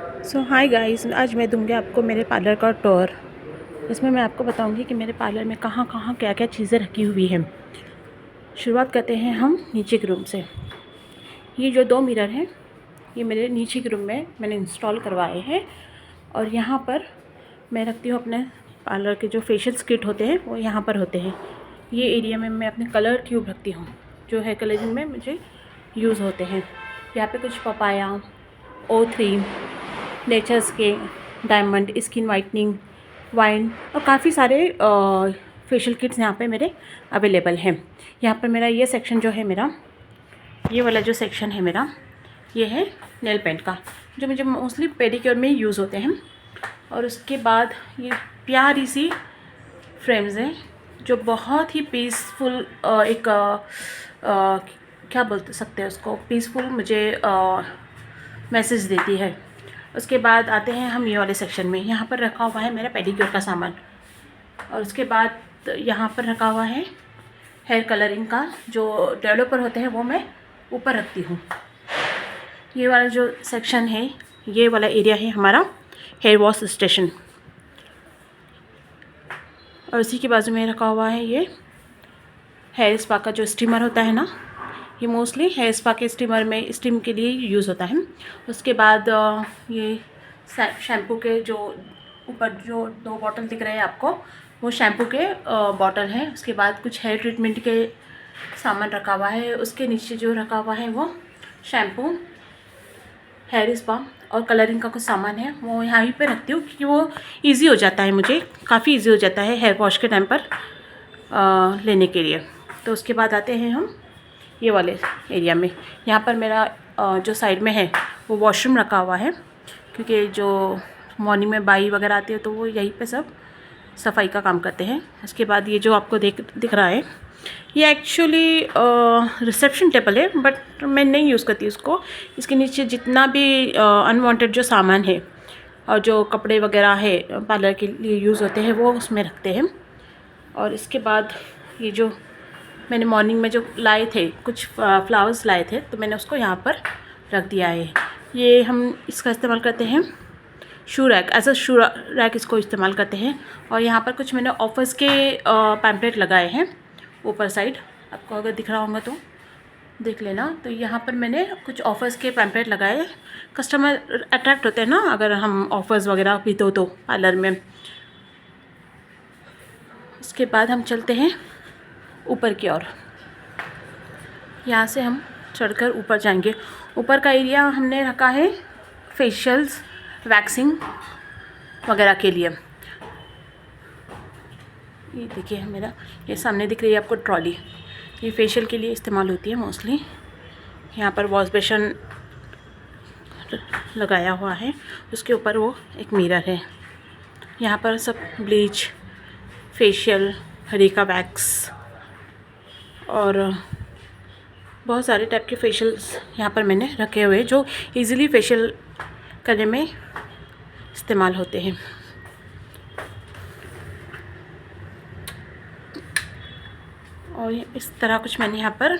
सो hi guys, आज मैं दूंगी आपको मेरे पार्लर का टूर। इसमें मैं आपको बताऊंगी कि मेरे पार्लर में कहाँ कहाँ क्या क्या चीज़ें रखी हुई हैं। शुरुआत करते हैं हम नीचे के रूम से। ये जो 2 मिरर हैं, ये मेरे नीचे के रूम में मैंने इंस्टॉल करवाए हैं। और यहाँ पर मैं रखती हूँ अपने पार्लर के जो फेशियल किट होते हैं, वो यहाँ पर होते हैं। ये एरिया में मैं अपने कलर ट्यूब रखती हूँ, जो हेयर कलरिंग में मुझे यूज़ होते हैं। यहाँ पे कुछ पपाया, O3, नेचर्स के, डायमंड, स्किन वाइटनिंग, वाइन और काफ़ी सारे फेशियल किट्स यहाँ पे मेरे अवेलेबल हैं। यहाँ पर मेरा ये सेक्शन जो है, मेरा ये वाला जो सेक्शन है मेरा, ये है नेल पेंट का, जो मुझे मोस्टली पेडिक्योर में यूज़ होते हैं। और उसके बाद ये प्यारी सी फ्रेम्स हैं, जो बहुत ही पीसफुल एक क्या बोल सकते हैं उसको, पीसफुल मुझे मैसेज देती है। उसके बाद आते हैं हम ये वाले सेक्शन में। यहाँ पर रखा हुआ है मेरा पेडिक्योर का सामान। और उसके बाद यहाँ पर रखा हुआ है हेयर कलरिंग का, जो डेवलपर होते हैं वो मैं ऊपर रखती हूँ। ये वाला जो सेक्शन है, ये वाला एरिया है हमारा हेयर वॉश स्टेशन। और उसी के बाजू में रखा हुआ है ये हेयर स्पा का जो स्टीमर होता है ना, ये मोस्टली हेयर स्पा के स्टीमर में स्टीम के लिए यूज़ होता है। उसके बाद ये शैम्पू के जो ऊपर जो 2 बॉटल दिख रहे हैं आपको, वो शैम्पू के बॉटल हैं। उसके बाद कुछ हेयर ट्रीटमेंट के सामान रखा हुआ है। उसके नीचे जो रखा हुआ है वो शैम्पू, हेयर स्पा और कलरिंग का कुछ सामान है, वो यहाँ ही पे रखती हूँ, क्योंकि वो ईजी हो जाता है, मुझे काफ़ी ईजी हो जाता है हेयर वॉश के टाइम पर लेने के लिए। तो उसके बाद आते हैं हम ये वाले एरिया में। यहाँ पर मेरा जो साइड में है वो वॉशरूम रखा हुआ है, क्योंकि जो मॉर्निंग में बाई वगैरह आती है तो वो यहीं पे सब सफाई का काम करते हैं। उसके बाद ये जो आपको दिख रहा है, ये एक्चुअली रिसेप्शन टेबल है, बट मैं नहीं यूज़ करती उसको। इसके नीचे जितना भी अनवांटेड जो सामान है और जो कपड़े वगैरह है पार्लर के लिए यूज़ होते हैं, वो उसमें रखते हैं। और इसके बाद ये जो मैंने मॉर्निंग में जो लाए थे, कुछ फ्लावर्स लाए थे, तो मैंने उसको यहाँ पर रख दिया है। ये हम इसका इस्तेमाल करते हैं shoe rack, as a shoe rack इसको इस्तेमाल करते हैं। और यहाँ पर कुछ मैंने ऑफर्स के पैम्पलेट लगाए हैं ऊपर साइड, आपको अगर दिख रहा होगा तो देख लेना। तो यहाँ पर मैंने कुछ ऑफ़र्स के पैम्पलेट लगाए। कस्टमर अट्रैक्ट होते हैं ना अगर हम ऑफ़र्स वगैरह भी दो तो पार्लर में। उसके बाद हम चलते हैं ऊपर की ओर। यहाँ से हम चढ़कर ऊपर जाएंगे। ऊपर का एरिया हमने रखा है फेशियल्स, वैक्सिंग वगैरह के लिए। ये देखिए मेरा, ये सामने दिख रही है आपको ट्रॉली, ये फेशियल के लिए इस्तेमाल होती है मोस्टली। यहाँ पर वॉश बेसन लगाया हुआ है, उसके ऊपर वो एक मिरर है। यहाँ पर सब ब्लीच, फेशियल, हरीका वैक्स और बहुत सारे टाइप के फेशियल्स यहाँ पर मैंने रखे हुए, जो इजीली फेशियल करने में इस्तेमाल होते हैं। और इस तरह कुछ मैंने यहाँ पर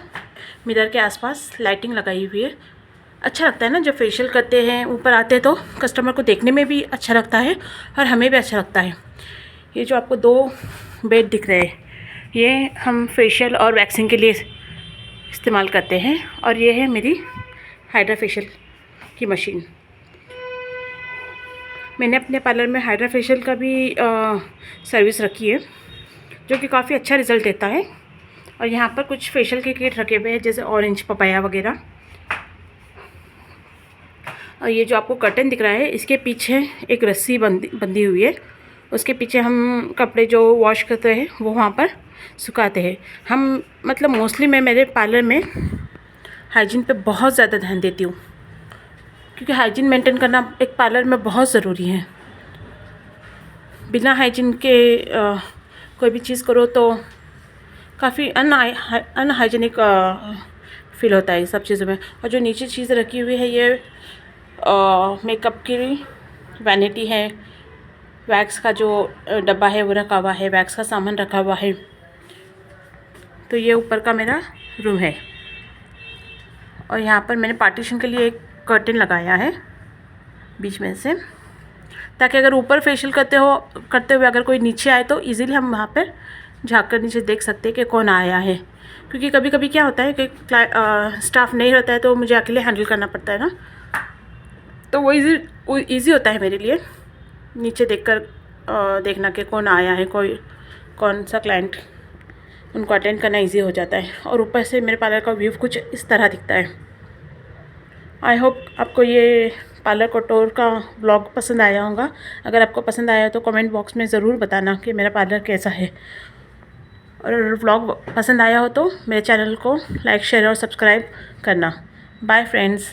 मिरर के आसपास लाइटिंग लगाई हुई है। अच्छा लगता है ना जब फेशियल करते हैं, ऊपर आते हैं तो कस्टमर को देखने में भी अच्छा लगता है और हमें भी अच्छा लगता है। ये जो आपको 2 बेड दिख रहे हैं, ये हम फेशियल और वैक्सिंग के लिए इस्तेमाल करते हैं। और ये है मेरी हाइड्रा फेशियल की मशीन। मैंने अपने पार्लर में हाइड्रा फेशियल का भी सर्विस रखी है, जो कि काफ़ी अच्छा रिज़ल्ट देता है। और यहाँ पर कुछ फेशियल के किट रखे हुए हैं, जैसे ऑरेंज, पपाया वगैरह। और ये जो आपको कर्टन दिख रहा है, इसके पीछे एक रस्सी बंधी हुई है। उसके पीछे हम कपड़े जो वॉश करते हैं वो वहाँ पर सुखाते हैं। हम मतलब मोस्टली मैं मेरे पार्लर में हाइजीन पे बहुत ज़्यादा ध्यान देती हूँ, क्योंकि हाइजीन मेंटेन करना एक पार्लर में बहुत ज़रूरी है। बिना हाइजीन के कोई भी चीज़ करो तो काफ़ी अनहाइजीनिक फील होता है सब चीज़ों में। और जो नीचे चीज़ रखी हुई है, ये मेकअप की वैनिटी है, वैक्स का जो डब्बा है वो रखा हुआ है, वैक्स का सामान रखा हुआ है। तो ये ऊपर का मेरा रूम है। और यहाँ पर मैंने पार्टीशन के लिए एक कर्टेन लगाया है। बीच में से, ताकि अगर ऊपर फेशियल करते हुए अगर कोई नीचे आए तो इजीली हम वहाँ पर झाँक कर नीचे देख सकते हैं कि कौन आया है। क्योंकि कभी कभी क्या होता है कि स्टाफ नहीं रहता है तो मुझे अकेले हैंडल करना पड़ता है ना, तो वो ईज़ी होता है मेरे लिए नीचे देखकर देखना कि कौन आया है, कौन सा क्लाइंट, उनको अटेंड करना इजी हो जाता है। और ऊपर से मेरे पार्लर का व्यू कुछ इस तरह दिखता है। आई होप आपको ये पार्लर कोटौर का व्लॉग पसंद आया होगा। अगर आपको पसंद आया तो कमेंट बॉक्स में ज़रूर बताना कि मेरा पार्लर कैसा है। और व्लॉग पसंद आया हो तो मेरे चैनल को लाइक, शेयर और सब्सक्राइब करना। Bye friends.